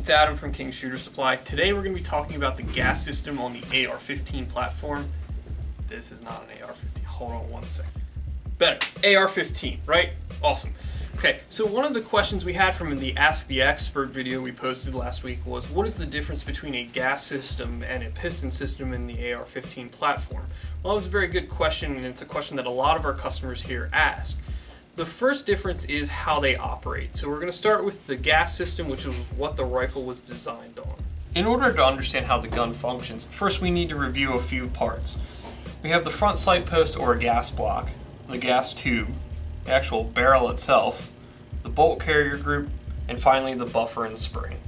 It's Adam from King Shooter Supply. Today we're going to be talking about the gas system on the AR-15 platform. This is not an AR-15. Hold on one second. Better. AR-15, right? Awesome. Okay, so one of the questions we had from the Ask the Expert video we posted last week was, what is the difference between a gas system and a piston system in the AR-15 platform? Well, that was a very good question, and it's a question that a lot of our customers here ask. The first difference is how they operate. So we're going to start with the gas system, which is what the rifle was designed on. In order to understand how the gun functions, first we need to review a few parts. We have the front sight post or a gas block, the gas tube, the actual barrel itself, the bolt carrier group, and finally the buffer and spring.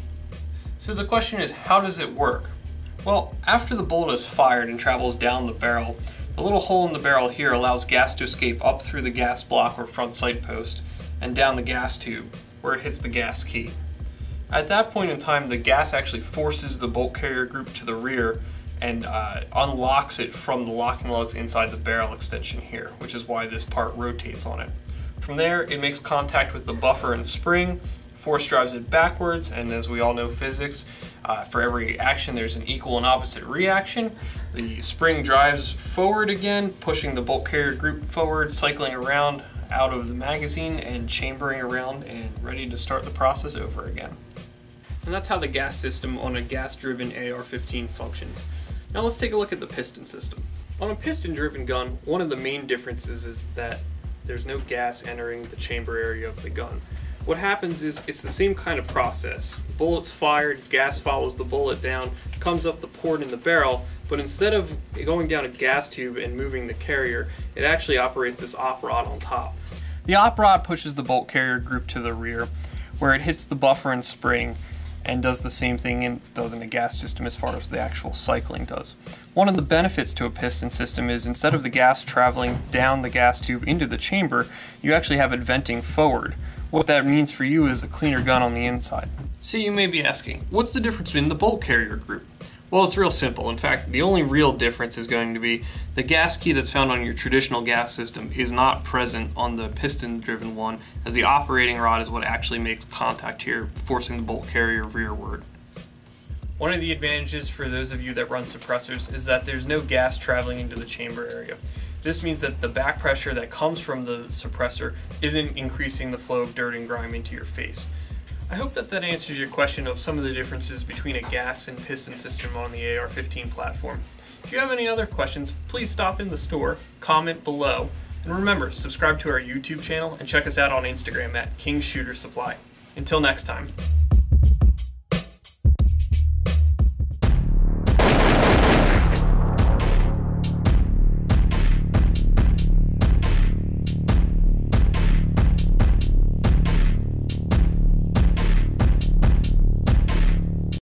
So the question is, how does it work? Well, after the bullet is fired and travels down the barrel, the little hole in the barrel here allows gas to escape up through the gas block or front sight post and down the gas tube where it hits the gas key. At that point in time, the gas actually forces the bolt carrier group to the rear and unlocks it from the locking lugs inside the barrel extension here, which is why this part rotates on it. From there, it makes contact with the buffer and spring, force drives it backwards, and as we all know physics, for every action there's an equal and opposite reaction. The spring drives forward again, pushing the bolt carrier group forward, cycling around out of the magazine and chambering around and ready to start the process over again. And that's how the gas system on a gas-driven AR-15 functions. Now let's take a look at the piston system. On a piston-driven gun, one of the main differences is that there's no gas entering the chamber area of the gun. What happens is it's the same kind of process. Bullet's fired, gas follows the bullet down, comes up the port in the barrel, but instead of going down a gas tube and moving the carrier, it actually operates this op rod on top. The op rod pushes the bolt carrier group to the rear, where it hits the buffer and spring and does the same thing it does in a gas system as far as the actual cycling does. One of the benefits to a piston system is instead of the gas traveling down the gas tube into the chamber, you actually have it venting forward. What that means for you is a cleaner gun on the inside. So you may be asking, what's the difference between the bolt carrier group? Well, it's real simple. In fact, the only real difference is going to be the gas key that's found on your traditional gas system is not present on the piston-driven one, as the operating rod is what actually makes contact here, forcing the bolt carrier rearward. One of the advantages for those of you that run suppressors is that there's no gas traveling into the chamber area. This means that the back pressure that comes from the suppressor isn't increasing the flow of dirt and grime into your face. I hope that answers your question of some of the differences between a gas and piston system on the AR-15 platform. If you have any other questions, please stop in the store, comment below, and remember, subscribe to our YouTube channel and check us out on Instagram at King Shooter Supply. Until next time.